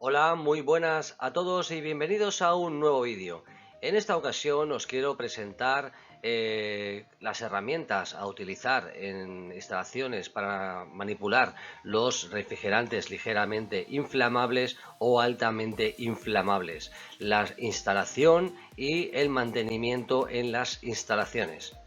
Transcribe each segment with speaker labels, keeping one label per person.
Speaker 1: Hola, muy buenas a todos y bienvenidos a un nuevo vídeo. En esta ocasión os quiero presentar las herramientas a utilizar en instalaciones para manipular los refrigerantes ligeramente inflamables o altamente inflamables, la instalación y el mantenimiento en las instalaciones.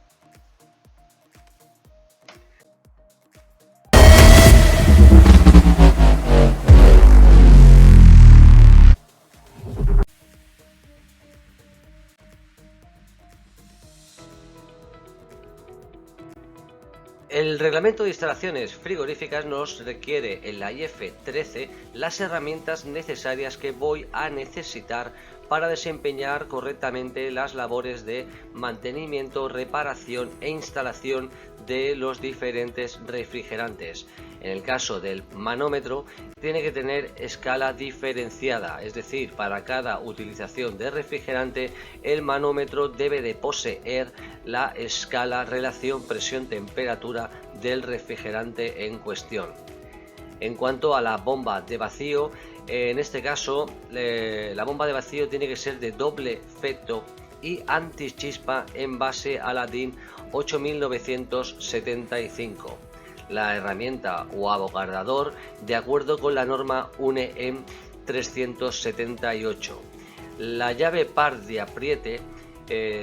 Speaker 1: El reglamento de instalaciones frigoríficas nos requiere en la IF 13 las herramientas necesarias que voy a necesitar para desempeñar correctamente las labores de mantenimiento, reparación e instalación de los diferentes refrigerantes. En el caso del manómetro, tiene que tener escala diferenciada, es decir, para cada utilización de refrigerante, el manómetro debe de poseer la escala relación presión-temperatura del refrigerante en cuestión. En cuanto a la bomba de vacío, en este caso la bomba de vacío tiene que ser de doble efecto y antichispa en base a la DIN 8975. La herramienta o abocador de acuerdo con la norma UNE-EN 378. La llave par de apriete,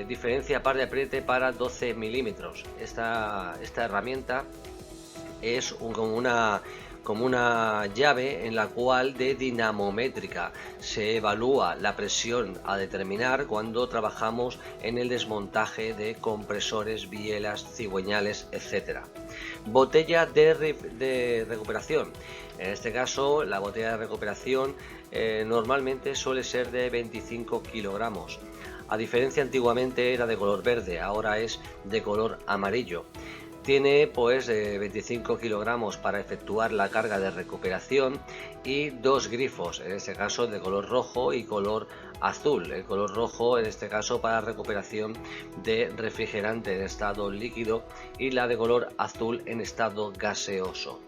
Speaker 1: diferencia par de apriete para 12 milímetros. Esta herramienta es como una llave en la cual de dinamométrica se evalúa la presión a determinar cuando trabajamos en el desmontaje de compresores, bielas, cigüeñales, etc. Botella de recuperación. En este caso, la botella de recuperación normalmente suele ser de 25 kilogramos. A diferencia, antiguamente era de color verde, ahora es de color amarillo. Tiene pues 25 kilogramos para efectuar la carga de recuperación y dos grifos, en este caso de color rojo y color azul. El color rojo en este caso para recuperación de refrigerante en estado líquido y la de color azul en estado gaseoso.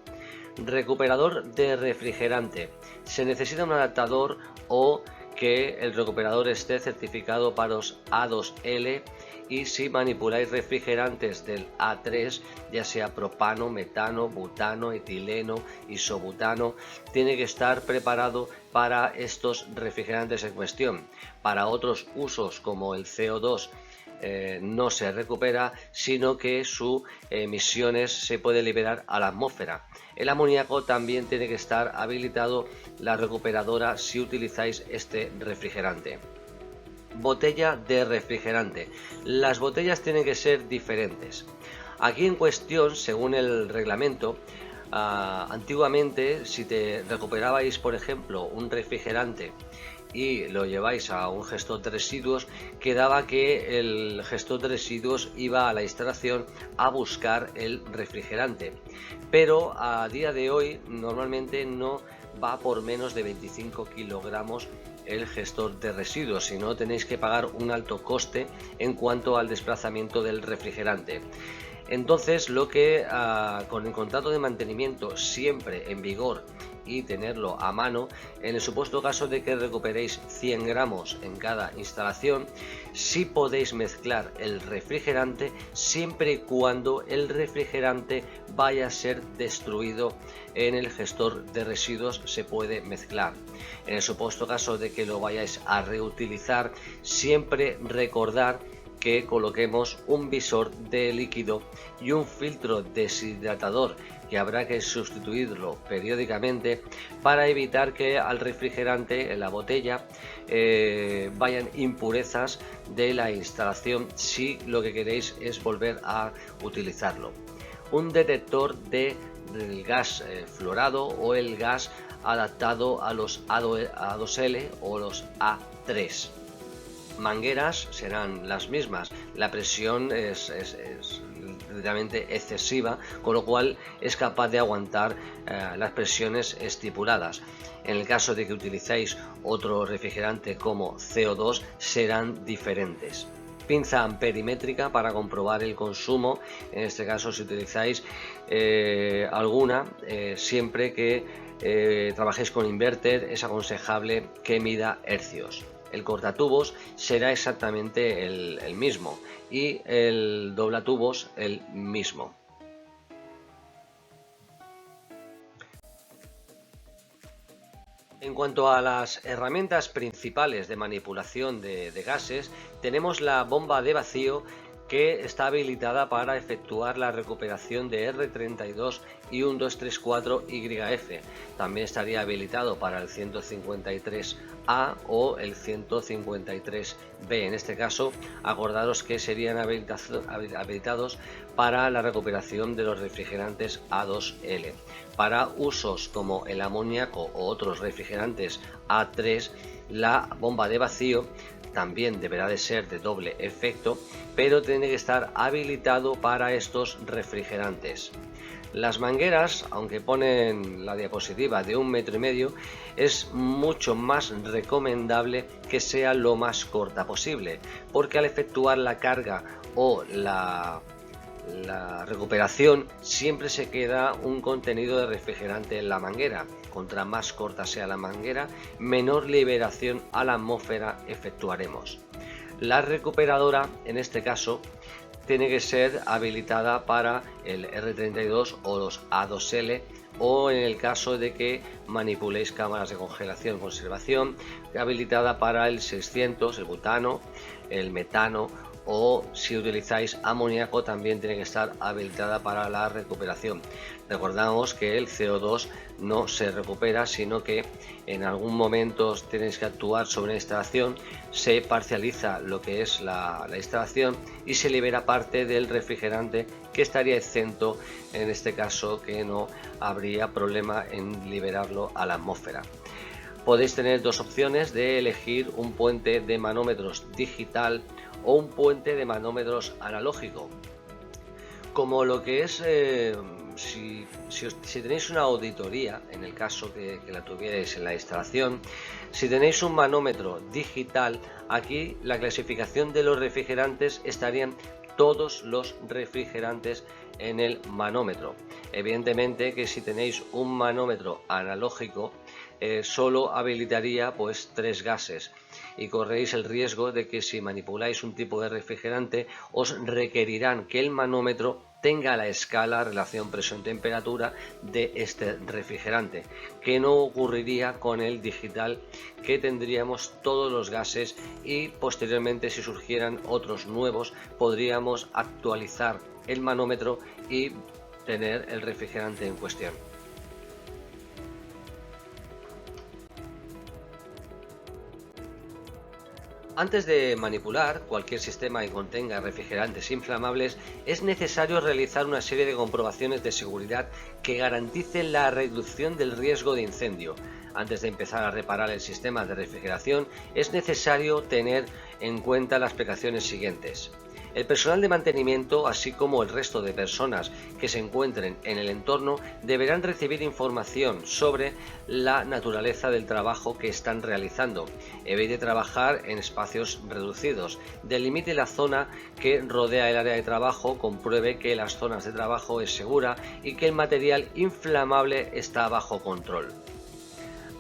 Speaker 1: Recuperador de refrigerante. Se necesita un adaptador o que el recuperador esté certificado para los A2L, y si manipuláis refrigerantes del A3, ya sea propano, metano, butano, etileno, isobutano, tiene que estar preparado para estos refrigerantes en cuestión. Para otros usos como el CO2 no se recupera, sino que sus emisiones se puede liberar a la atmósfera. El amoníaco también tiene que estar habilitado la recuperadora si utilizáis este refrigerante. Botella de refrigerante. Las botellas tienen que ser diferentes. Aquí en cuestión, según el reglamento, antiguamente si te recuperabais, por ejemplo, un refrigerante y lo lleváis a un gestor de residuos, quedaba que el gestor de residuos iba a la instalación a buscar el refrigerante, pero a día de hoy normalmente no va por menos de 25 kilogramos el gestor de residuos, si no tenéis que pagar un alto coste en cuanto al desplazamiento del refrigerante. Entonces, lo que con el contrato de mantenimiento siempre en vigor y tenerlo a mano, en el supuesto caso de que recuperéis 100 gramos en cada instalación, sí podéis mezclar el refrigerante siempre y cuando el refrigerante vaya a ser destruido en el gestor de residuos. Se puede mezclar. En el supuesto caso de que lo vayáis a reutilizar, siempre recordar que coloquemos un visor de líquido y un filtro deshidratador, que habrá que sustituirlo periódicamente para evitar que al refrigerante en la botella vayan impurezas de la instalación si lo que queréis es volver a utilizarlo. Un detector del gas fluorado o el gas adaptado a los A2L o los A3. Mangueras serán las mismas, la presión es realmente excesiva, con lo cual es capaz de aguantar las presiones estipuladas. En el caso de que utilizáis otro refrigerante como CO2, serán diferentes. Pinza amperimétrica para comprobar el consumo, en este caso si utilizáis alguna, siempre que trabajéis con inverter, es aconsejable que mida hercios. El cortatubos será exactamente el mismo y el doblatubos el mismo. En cuanto a las herramientas principales de manipulación de gases, tenemos la bomba de vacío, que está habilitada para efectuar la recuperación de R32 y 1234YF. También estaría habilitado para el 153A o el 153B. En este caso, acordaros que serían habilitados para la recuperación de los refrigerantes A2L. Para usos como el amoníaco o otros refrigerantes A3, la bomba de vacío también deberá de ser de doble efecto, pero tiene que estar habilitado para estos refrigerantes. Las mangueras, aunque ponen la diapositiva de 1,5 metros, es mucho más recomendable que sea lo más corta posible, porque al efectuar la carga o la recuperación siempre se queda un contenido de refrigerante en la manguera. Contra más corta sea la manguera, menor liberación a la atmósfera efectuaremos. La recuperadora, en este caso, tiene que ser habilitada para el R32 o los A2L, o en el caso de que manipuléis cámaras de congelación conservación, habilitada para el 600, el butano, el metano, o si utilizáis amoníaco también tiene que estar habilitada para la recuperación. Recordamos que el CO2 no se recupera, sino que en algún momento tenéis que actuar sobre la instalación, se parcializa lo que es la instalación y se libera parte del refrigerante, que estaría exento, en este caso que no habría problema en liberarlo a la atmósfera. Podéis tener dos opciones de elegir un puente de manómetros digital o un puente de manómetros analógico. Como lo que es, si tenéis una auditoría, en el caso que la tuvierais en la instalación, si tenéis un manómetro digital, aquí la clasificación de los refrigerantes estarían todos los refrigerantes en el manómetro. Evidentemente que si tenéis un manómetro analógico, solo habilitaría pues 3 gases, y corréis el riesgo de que si manipuláis un tipo de refrigerante os requerirán que el manómetro tenga la escala relación presión-temperatura de este refrigerante, que no ocurriría con el digital, que tendríamos todos los gases, y posteriormente, si surgieran otros nuevos, podríamos actualizar el manómetro y tener el refrigerante en cuestión. Antes de manipular cualquier sistema que contenga refrigerantes inflamables, es necesario realizar una serie de comprobaciones de seguridad que garanticen la reducción del riesgo de incendio. Antes de empezar a reparar el sistema de refrigeración, es necesario tener en cuenta las precauciones siguientes. El personal de mantenimiento, así como el resto de personas que se encuentren en el entorno, deberán recibir información sobre la naturaleza del trabajo que están realizando. Evite trabajar en espacios reducidos. Delimite la zona que rodea el área de trabajo, compruebe que las zonas de trabajo es segura y que el material inflamable está bajo control.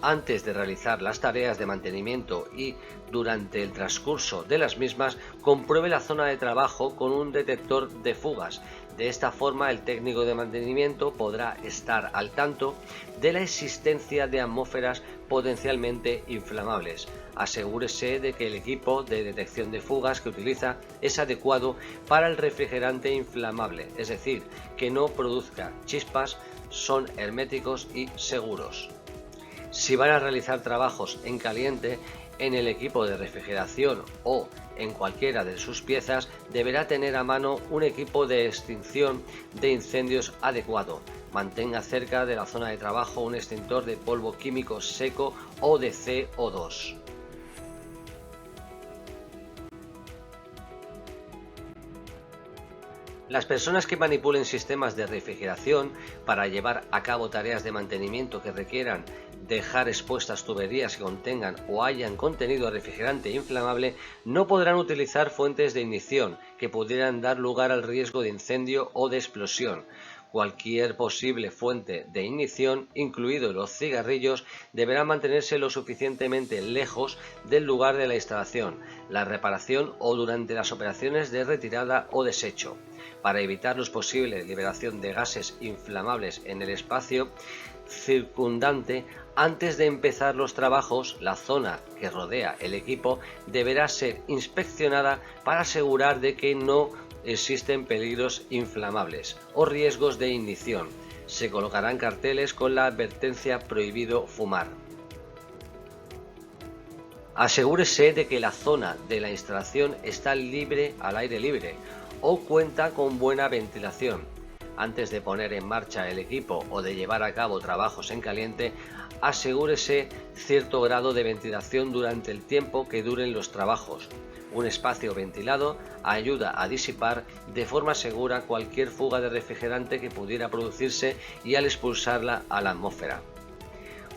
Speaker 1: Antes de realizar las tareas de mantenimiento y durante el transcurso de las mismas, compruebe la zona de trabajo con un detector de fugas. De esta forma, el técnico de mantenimiento podrá estar al tanto de la existencia de atmósferas potencialmente inflamables. Asegúrese de que el equipo de detección de fugas que utiliza es adecuado para el refrigerante inflamable, es decir, que no produzca chispas, son herméticos y seguros. Si van a realizar trabajos en caliente, en el equipo de refrigeración o en cualquiera de sus piezas, deberá tener a mano un equipo de extinción de incendios adecuado. Mantenga cerca de la zona de trabajo un extintor de polvo químico seco o de CO2. Las personas que manipulen sistemas de refrigeración para llevar a cabo tareas de mantenimiento que requieran dejar expuestas tuberías que contengan o hayan contenido refrigerante inflamable no podrán utilizar fuentes de ignición que pudieran dar lugar al riesgo de incendio o de explosión. Cualquier posible fuente de ignición, incluidos los cigarrillos, deberá mantenerse lo suficientemente lejos del lugar de la instalación, la reparación o durante las operaciones de retirada o desecho. Para evitar la posible liberación de gases inflamables en el espacio circundante, antes de empezar los trabajos, la zona que rodea el equipo deberá ser inspeccionada para asegurar de que no existen peligros inflamables o riesgos de ignición. Se colocarán carteles con la advertencia prohibido fumar. Asegúrese de que la zona de la instalación está al aire libre o cuenta con buena ventilación. Antes de poner en marcha el equipo o de llevar a cabo trabajos en caliente, asegúrese cierto grado de ventilación durante el tiempo que duren los trabajos. Un espacio ventilado ayuda a disipar de forma segura cualquier fuga de refrigerante que pudiera producirse y al expulsarla a la atmósfera.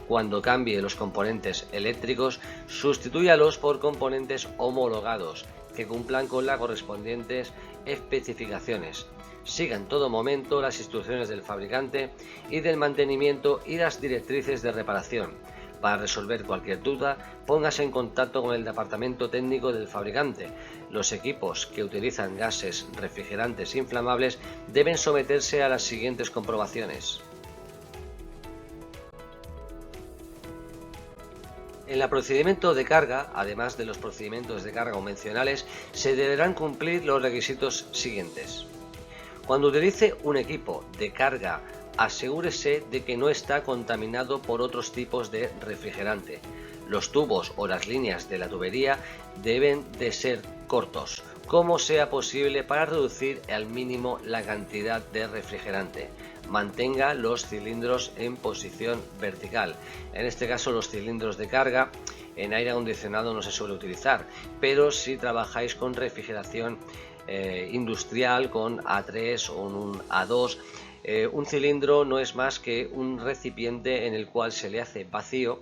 Speaker 1: Cuando cambie los componentes eléctricos, sustitúyalos por componentes homologados que cumplan con las correspondientes especificaciones. Siga en todo momento las instrucciones del fabricante y del mantenimiento y las directrices de reparación. Para resolver cualquier duda, póngase en contacto con el departamento técnico del fabricante. Los equipos que utilizan gases refrigerantes inflamables deben someterse a las siguientes comprobaciones. En el procedimiento de carga, además de los procedimientos de carga convencionales, se deberán cumplir los requisitos siguientes. Cuando utilice un equipo de carga, asegúrese de que no está contaminado por otros tipos de refrigerante. Los tubos o las líneas de la tubería deben de ser cortos, como sea posible, para reducir al mínimo la cantidad de refrigerante. Mantenga los cilindros en posición vertical. En este caso, los cilindros de carga en aire acondicionado no se suele utilizar, pero si trabajáis con refrigeración industrial, con A3 o un A2, un cilindro no es más que un recipiente en el cual se le hace vacío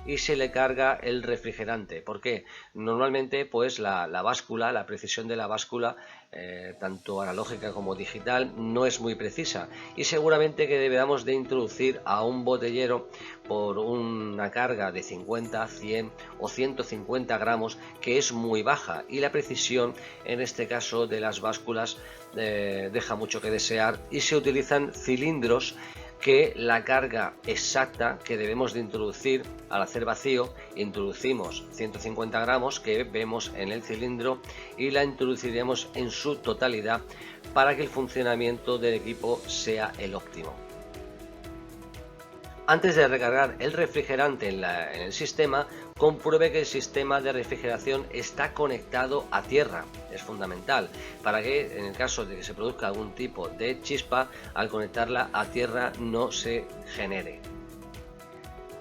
Speaker 1: y se le carga el refrigerante. ¿Por qué? Normalmente pues la báscula, la precisión de la báscula, tanto analógica como digital, no es muy precisa, y seguramente que deberíamos de introducir a un botellero por una carga de 50, 100 o 150 gramos, que es muy baja, y la precisión en este caso de las básculas deja mucho que desear, y se utilizan cilindros que la carga exacta que debemos de introducir al hacer vacío, introducimos 150 gramos que vemos en el cilindro y la introduciremos en su totalidad para que el funcionamiento del equipo sea el óptimo. Antes de recargar el refrigerante en el sistema, compruebe que el sistema de refrigeración está conectado a tierra. Es fundamental para que, en el caso de que se produzca algún tipo de chispa, al conectarla a tierra no se genere.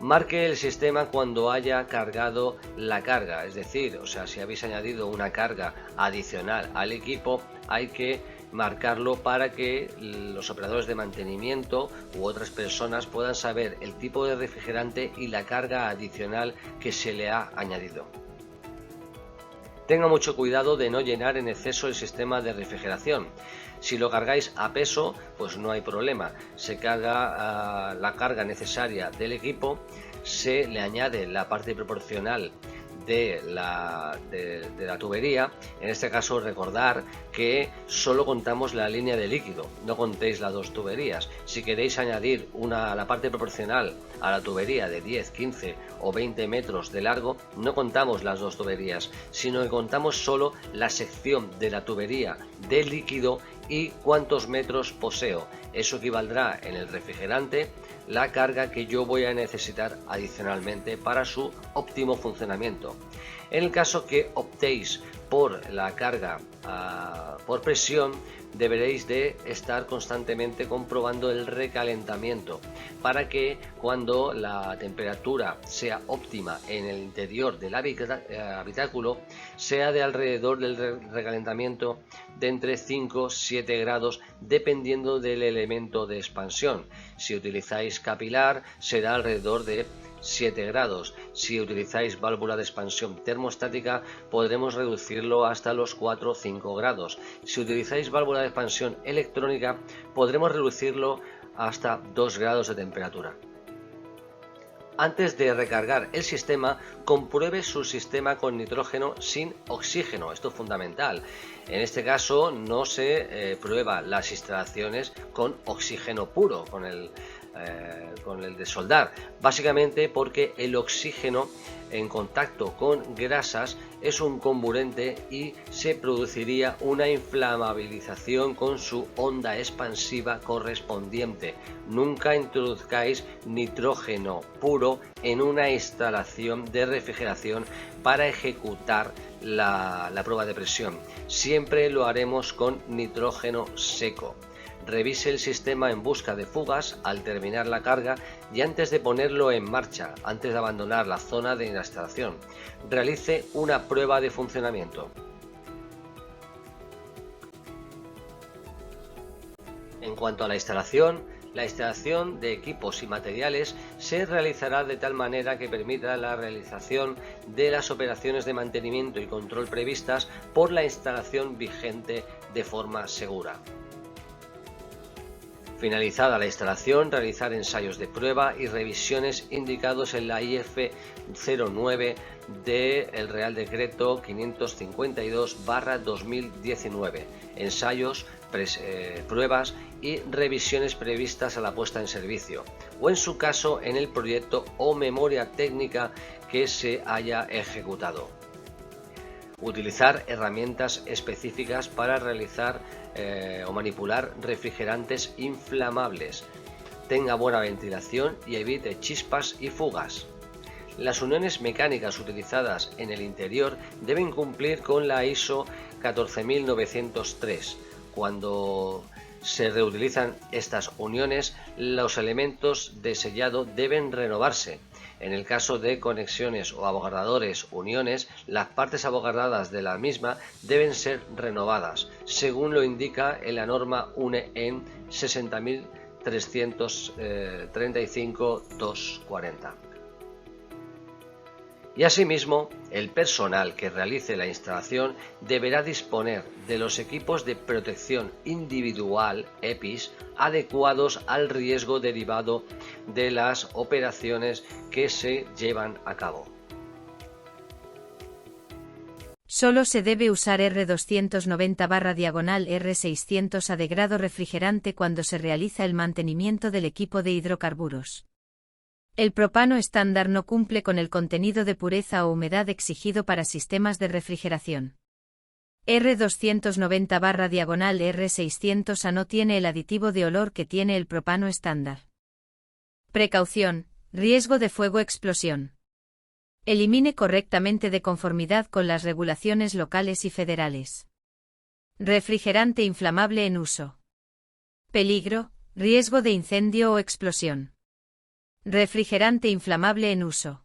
Speaker 1: Marque el sistema cuando haya cargado la carga, es decir, si habéis añadido una carga adicional al equipo, hay que marcarlo para que los operadores de mantenimiento u otras personas puedan saber el tipo de refrigerante y la carga adicional que se le ha añadido. Tenga mucho cuidado de no llenar en exceso el sistema de refrigeración. Si lo cargáis a peso, pues no hay problema. Se carga la carga necesaria del equipo, se le añade la parte proporcional de la tubería. En este caso, recordar que solo contamos la línea de líquido, no contéis las dos tuberías. Si queréis añadir la parte proporcional a la tubería de 10, 15 o 20 metros de largo, no contamos las dos tuberías, sino que contamos solo la sección de la tubería de líquido y cuántos metros poseo. Eso equivaldrá en el refrigerante la carga que yo voy a necesitar adicionalmente para su óptimo funcionamiento. En el caso que optéis por la carga por presión, deberéis de estar constantemente comprobando el recalentamiento para que cuando la temperatura sea óptima en el interior del habitáculo sea de alrededor del recalentamiento de entre 5 y 7 grados, dependiendo del elemento de expansión. Si utilizáis capilar, será alrededor de 7 grados. Si utilizáis válvula de expansión termostática, podremos reducirlo hasta los 4 o 5 grados. Si utilizáis válvula de expansión electrónica, podremos reducirlo hasta 2 grados de temperatura. Antes de recargar el sistema, compruebe su sistema con nitrógeno sin oxígeno. Esto es fundamental. En este caso no se prueba las instalaciones con oxígeno puro, con el de soldar, básicamente porque el oxígeno en contacto con grasas es un comburente y se produciría una inflamabilización con su onda expansiva correspondiente. Nunca introduzcáis nitrógeno puro en una instalación de refrigeración para ejecutar la prueba de presión. Siempre lo haremos con nitrógeno seco. Revise el sistema en busca de fugas al terminar la carga y antes de ponerlo en marcha, antes de abandonar la zona de instalación. Realice una prueba de funcionamiento. En cuanto a la instalación de equipos y materiales se realizará de tal manera que permita la realización de las operaciones de mantenimiento y control previstas por la instalación vigente de forma segura. Finalizada la instalación, realizar ensayos de prueba y revisiones indicados en la IF 09 del Real Decreto 552/2019. Ensayos, pruebas y revisiones previstas a la puesta en servicio, o en su caso en el proyecto o memoria técnica que se haya ejecutado. Utilizar herramientas específicas para realizar o manipular refrigerantes inflamables. Tenga buena ventilación y evite chispas y fugas. Las uniones mecánicas utilizadas en el interior deben cumplir con la ISO 14903. Cuando se reutilizan estas uniones, los elementos de sellado deben renovarse. En el caso de conexiones o abogadadores uniones, las partes abogardadas de la misma deben ser renovadas, según lo indica en la norma UNE EN 60.335-240. Y asimismo, el personal que realice la instalación deberá disponer de los equipos de protección individual EPIs adecuados al riesgo derivado de las operaciones que se llevan a cabo.
Speaker 2: Solo se debe usar R290/R600 a de grado refrigerante cuando se realiza el mantenimiento del equipo de hidrocarburos. El propano estándar no cumple con el contenido de pureza o humedad exigido para sistemas de refrigeración. R290/R600 no tiene el aditivo de olor que tiene el propano estándar. Precaución: riesgo de fuego-explosión. Elimine correctamente de conformidad con las regulaciones locales y federales. Refrigerante inflamable en uso. Peligro: riesgo de incendio o explosión. Refrigerante inflamable en uso.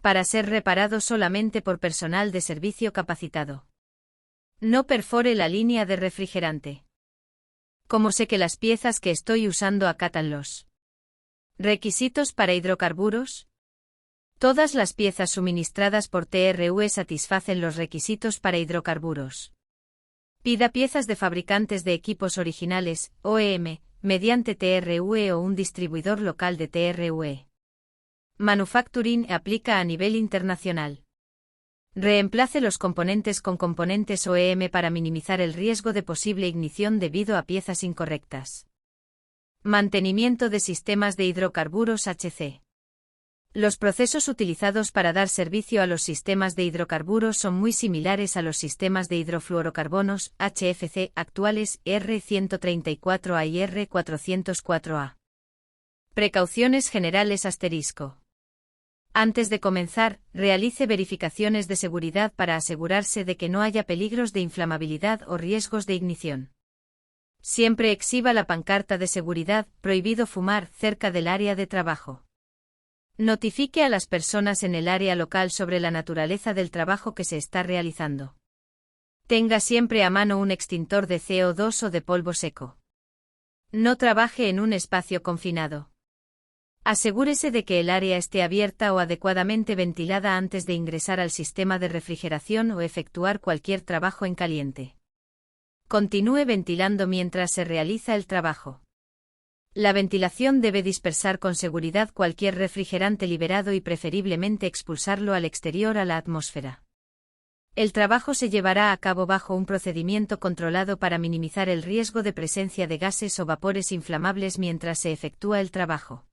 Speaker 2: Para ser reparado solamente por personal de servicio capacitado. No perfore la línea de refrigerante. ¿Cómo sé que las piezas que estoy usando acatan los requisitos para hidrocarburos? Todas las piezas suministradas por TRUE satisfacen los requisitos para hidrocarburos. Pida piezas de fabricantes de equipos originales, OEM, mediante TRUE o un distribuidor local de TRUE. Manufacturing aplica a nivel internacional. Reemplace los componentes con componentes OEM para minimizar el riesgo de posible ignición debido a piezas incorrectas. Mantenimiento de sistemas de hidrocarburos HC. Los procesos utilizados para dar servicio a los sistemas de hidrocarburos son muy similares a los sistemas de hidrofluorocarbonos, HFC, actuales, R134A y R404A. Precauciones generales ***. Antes de comenzar, realice verificaciones de seguridad para asegurarse de que no haya peligros de inflamabilidad o riesgos de ignición. Siempre exhiba la pancarta de seguridad, prohibido fumar, cerca del área de trabajo. Notifique a las personas en el área local sobre la naturaleza del trabajo que se está realizando. Tenga siempre a mano un extintor de CO2 o de polvo seco. No trabaje en un espacio confinado. Asegúrese de que el área esté abierta o adecuadamente ventilada antes de ingresar al sistema de refrigeración o efectuar cualquier trabajo en caliente. Continúe ventilando mientras se realiza el trabajo. La ventilación debe dispersar con seguridad cualquier refrigerante liberado y preferiblemente expulsarlo al exterior a la atmósfera. El trabajo se llevará a cabo bajo un procedimiento controlado para minimizar el riesgo de presencia de gases o vapores inflamables mientras se efectúa el trabajo.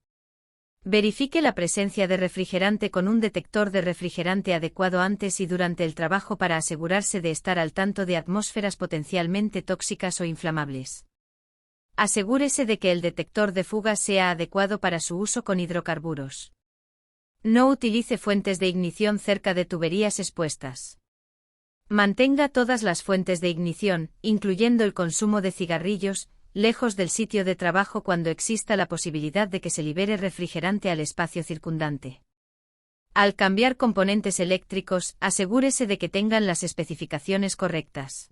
Speaker 2: Verifique la presencia de refrigerante con un detector de refrigerante adecuado antes y durante el trabajo para asegurarse de estar al tanto de atmósferas potencialmente tóxicas o inflamables. Asegúrese de que el detector de fugas sea adecuado para su uso con hidrocarburos. No utilice fuentes de ignición cerca de tuberías expuestas. Mantenga todas las fuentes de ignición, incluyendo el consumo de cigarrillos, lejos del sitio de trabajo cuando exista la posibilidad de que se libere refrigerante al espacio circundante. Al cambiar componentes eléctricos, asegúrese de que tengan las especificaciones correctas.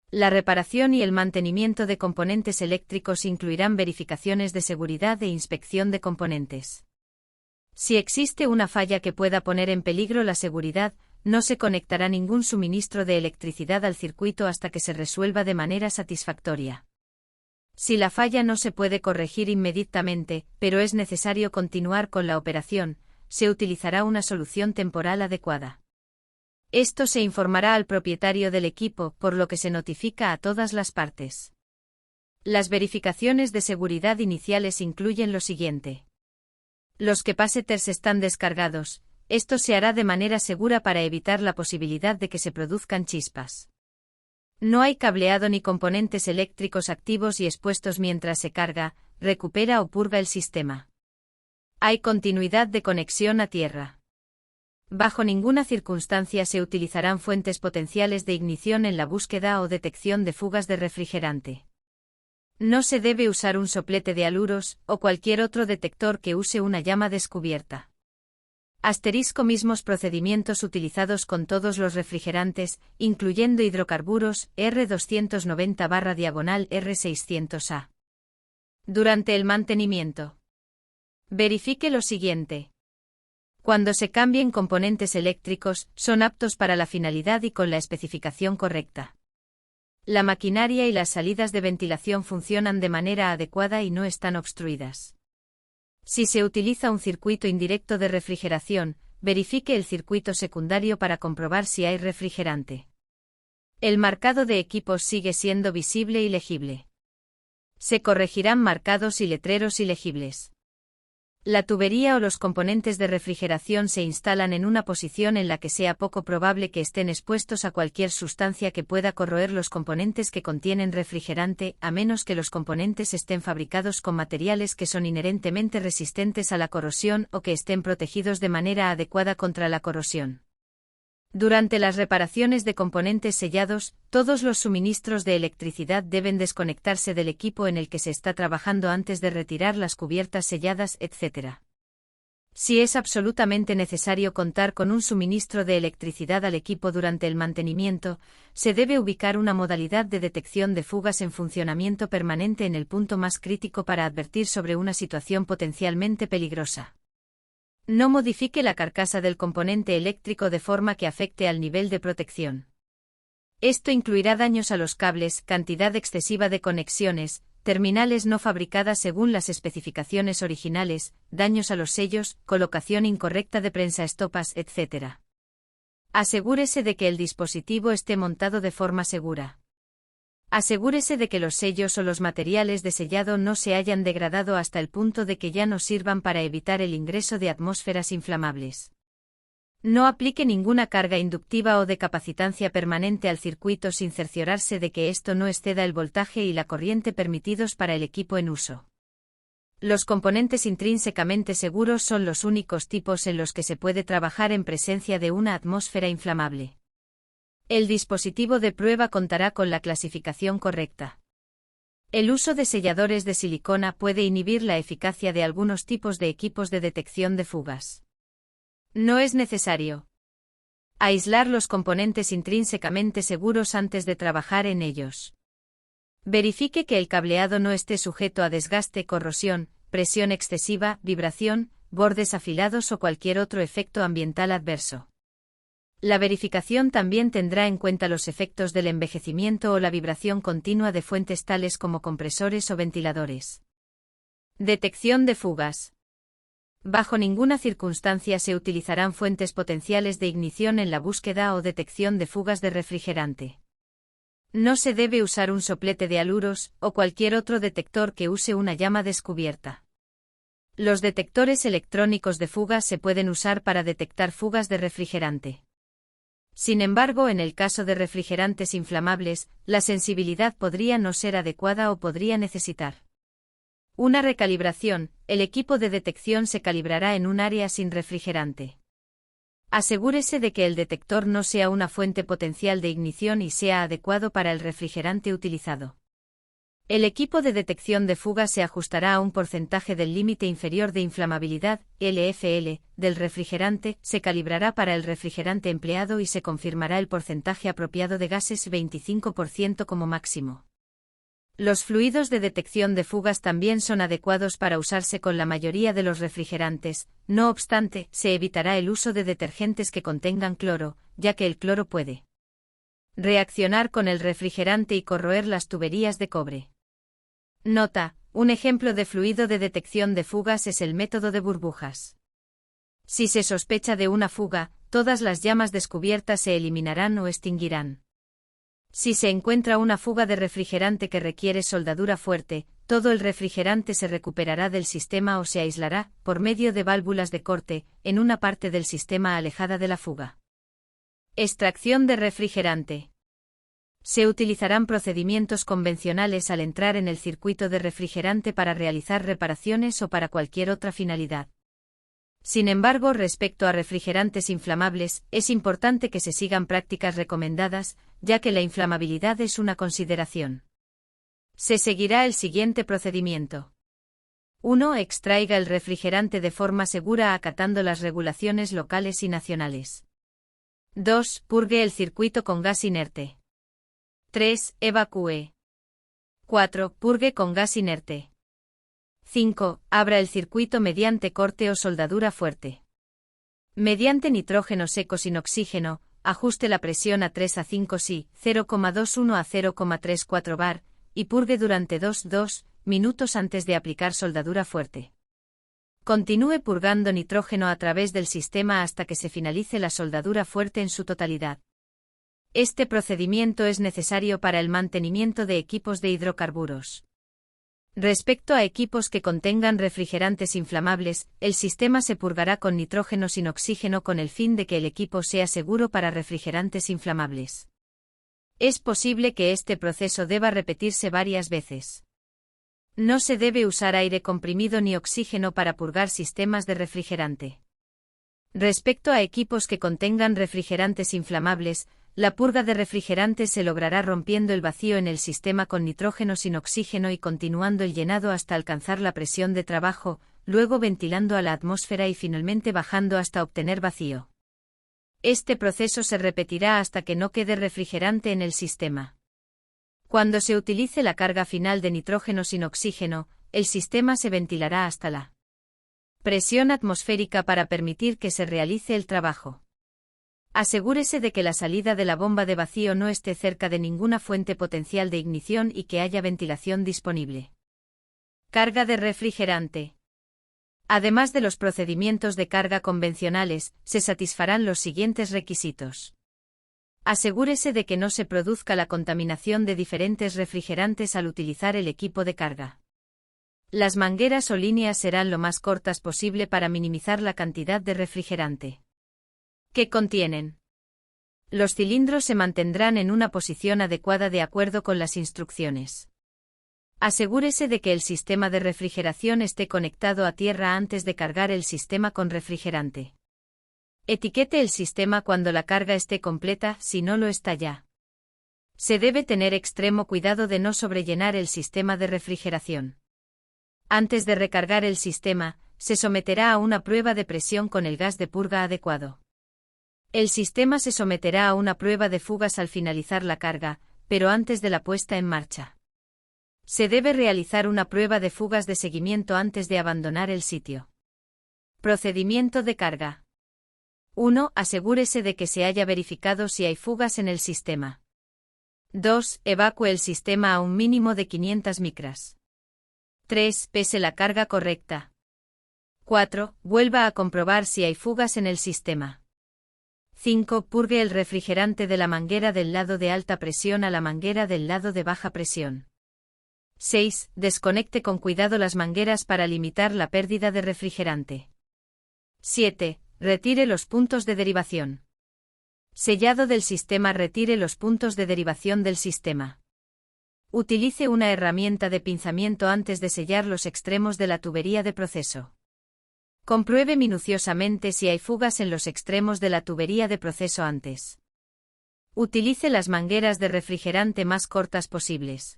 Speaker 2: La reparación y el mantenimiento de componentes eléctricos incluirán verificaciones de seguridad e inspección de componentes. Si existe una falla que pueda poner en peligro la seguridad, no se conectará ningún suministro de electricidad al circuito hasta que se resuelva de manera satisfactoria. Si la falla no se puede corregir inmediatamente, pero es necesario continuar con la operación, se utilizará una solución temporal adecuada. Esto se informará al propietario del equipo, por lo que se notifica a todas las partes. Las verificaciones de seguridad iniciales incluyen lo siguiente. Los capacitors están descargados. Esto se hará de manera segura para evitar la posibilidad de que se produzcan chispas. No hay cableado ni componentes eléctricos activos y expuestos mientras se carga, recupera o purga el sistema. Hay continuidad de conexión a tierra. Bajo ninguna circunstancia se utilizarán fuentes potenciales de ignición en la búsqueda o detección de fugas de refrigerante. No se debe usar un soplete de haluros o cualquier otro detector que use una llama descubierta. Mismos procedimientos utilizados con todos los refrigerantes, incluyendo hidrocarburos, R290/R600A. Durante el mantenimiento. Verifique lo siguiente. Cuando se cambien componentes eléctricos, son aptos para la finalidad y con la especificación correcta. La maquinaria y las salidas de ventilación funcionan de manera adecuada y no están obstruidas. Si se utiliza un circuito indirecto de refrigeración, verifique el circuito secundario para comprobar si hay refrigerante. El marcado de equipos sigue siendo visible y legible. Se corregirán marcados y letreros ilegibles. La tubería o los componentes de refrigeración se instalan en una posición en la que sea poco probable que estén expuestos a cualquier sustancia que pueda corroer los componentes que contienen refrigerante, a menos que los componentes estén fabricados con materiales que son inherentemente resistentes a la corrosión o que estén protegidos de manera adecuada contra la corrosión. Durante las reparaciones de componentes sellados, todos los suministros de electricidad deben desconectarse del equipo en el que se está trabajando antes de retirar las cubiertas selladas, etc. Si es absolutamente necesario contar con un suministro de electricidad al equipo durante el mantenimiento, se debe ubicar una modalidad de detección de fugas en funcionamiento permanente en el punto más crítico para advertir sobre una situación potencialmente peligrosa. No modifique la carcasa del componente eléctrico de forma que afecte al nivel de protección. Esto incluirá daños a los cables, cantidad excesiva de conexiones, terminales no fabricadas según las especificaciones originales, daños a los sellos, colocación incorrecta de prensaestopas, etc. Asegúrese de que el dispositivo esté montado de forma segura. Asegúrese de que los sellos o los materiales de sellado no se hayan degradado hasta el punto de que ya no sirvan para evitar el ingreso de atmósferas inflamables. No aplique ninguna carga inductiva o de capacitancia permanente al circuito sin cerciorarse de que esto no exceda el voltaje y la corriente permitidos para el equipo en uso. Los componentes intrínsecamente seguros son los únicos tipos en los que se puede trabajar en presencia de una atmósfera inflamable. El dispositivo de prueba contará con la clasificación correcta. El uso de selladores de silicona puede inhibir la eficacia de algunos tipos de equipos de detección de fugas. No es necesario aislar los componentes intrínsecamente seguros antes de trabajar en ellos. Verifique que el cableado no esté sujeto a desgaste, corrosión, presión excesiva, vibración, bordes afilados o cualquier otro efecto ambiental adverso. La verificación también tendrá en cuenta los efectos del envejecimiento o la vibración continua de fuentes tales como compresores o ventiladores. Detección de fugas. Bajo ninguna circunstancia se utilizarán fuentes potenciales de ignición en la búsqueda o detección de fugas de refrigerante. No se debe usar un soplete de haluros o cualquier otro detector que use una llama descubierta. Los detectores electrónicos de fugas se pueden usar para detectar fugas de refrigerante. Sin embargo, en el caso de refrigerantes inflamables, la sensibilidad podría no ser adecuada o podría necesitar una recalibración. El equipo de detección se calibrará en un área sin refrigerante. Asegúrese de que el detector no sea una fuente potencial de ignición y sea adecuado para el refrigerante utilizado. El equipo de detección de fugas se ajustará a un porcentaje del límite inferior de inflamabilidad, LFL, del refrigerante, se calibrará para el refrigerante empleado y se confirmará el porcentaje apropiado de gases 25% como máximo. Los fluidos de detección de fugas también son adecuados para usarse con la mayoría de los refrigerantes, no obstante, se evitará el uso de detergentes que contengan cloro, ya que el cloro puede reaccionar con el refrigerante y corroer las tuberías de cobre. Nota: un ejemplo de fluido de detección de fugas es el método de burbujas. Si se sospecha de una fuga, todas las llamas descubiertas se eliminarán o extinguirán. Si se encuentra una fuga de refrigerante que requiere soldadura fuerte, todo el refrigerante se recuperará del sistema o se aislará, por medio de válvulas de corte, en una parte del sistema alejada de la fuga. Extracción de refrigerante. Se utilizarán procedimientos convencionales al entrar en el circuito de refrigerante para realizar reparaciones o para cualquier otra finalidad. Sin embargo, respecto a refrigerantes inflamables, es importante que se sigan prácticas recomendadas, ya que la inflamabilidad es una consideración. Se seguirá el siguiente procedimiento. 1. Extraiga el refrigerante de forma segura acatando las regulaciones locales y nacionales. 2. Purgue el circuito con gas inerte. 3. Evacúe. 4. Purgue con gas inerte. 5. Abra el circuito mediante corte o soldadura fuerte. Mediante nitrógeno seco sin oxígeno, ajuste la presión a 3 a 5 Si, 0,21 a 0,34 bar, y purgue durante 2 minutos antes de aplicar soldadura fuerte. Continúe purgando nitrógeno a través del sistema hasta que se finalice la soldadura fuerte en su totalidad. Este procedimiento es necesario para el mantenimiento de equipos de hidrocarburos. Respecto a equipos que contengan refrigerantes inflamables, el sistema se purgará con nitrógeno sin oxígeno con el fin de que el equipo sea seguro para refrigerantes inflamables. Es posible que este proceso deba repetirse varias veces. No se debe usar aire comprimido ni oxígeno para purgar sistemas de refrigerante. Respecto a equipos que contengan refrigerantes inflamables, la purga de refrigerantes se logrará rompiendo el vacío en el sistema con nitrógeno sin oxígeno y continuando el llenado hasta alcanzar la presión de trabajo, luego ventilando a la atmósfera y finalmente bajando hasta obtener vacío. Este proceso se repetirá hasta que no quede refrigerante en el sistema. Cuando se utilice la carga final de nitrógeno sin oxígeno, el sistema se ventilará hasta la presión atmosférica para permitir que se realice el trabajo. Asegúrese de que la salida de la bomba de vacío no esté cerca de ninguna fuente potencial de ignición y que haya ventilación disponible. Carga de refrigerante. Además de los procedimientos de carga convencionales, se satisfarán los siguientes requisitos. Asegúrese de que no se produzca la contaminación de diferentes refrigerantes al utilizar el equipo de carga. Las mangueras o líneas serán lo más cortas posible para minimizar la cantidad de refrigerante que contienen. Los cilindros se mantendrán en una posición adecuada de acuerdo con las instrucciones. Asegúrese de que el sistema de refrigeración esté conectado a tierra antes de cargar el sistema con refrigerante. Etiquete el sistema cuando la carga esté completa, si no lo está ya. Se debe tener extremo cuidado de no sobrellenar el sistema de refrigeración. Antes de recargar el sistema, se someterá a una prueba de presión con el gas de purga adecuado. El sistema se someterá a una prueba de fugas al finalizar la carga, pero antes de la puesta en marcha. Se debe realizar una prueba de fugas de seguimiento antes de abandonar el sitio. Procedimiento de carga. 1. Asegúrese de que se haya verificado si hay fugas en el sistema. 2. Evacúe el sistema a un mínimo de 500 micras. 3. Pese la carga correcta. 4. Vuelva a comprobar si hay fugas en el sistema. 5. Purgue el refrigerante de la manguera del lado de alta presión a la manguera del lado de baja presión. 6. Desconecte con cuidado las mangueras para limitar la pérdida de refrigerante. 7. Retire los puntos de derivación. Sellado del sistema. Retire los puntos de derivación del sistema. Utilice una herramienta de pinzamiento antes de sellar los extremos de la tubería de proceso. Compruebe minuciosamente si hay fugas en los extremos de la tubería de proceso antes. Utilice las mangueras de refrigerante más cortas posibles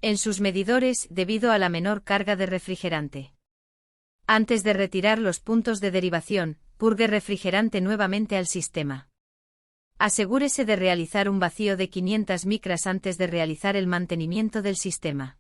Speaker 2: en sus medidores debido a la menor carga de refrigerante. Antes de retirar los puntos de derivación, purgue refrigerante nuevamente al sistema. Asegúrese de realizar un vacío de 500 micras antes de realizar el mantenimiento del sistema.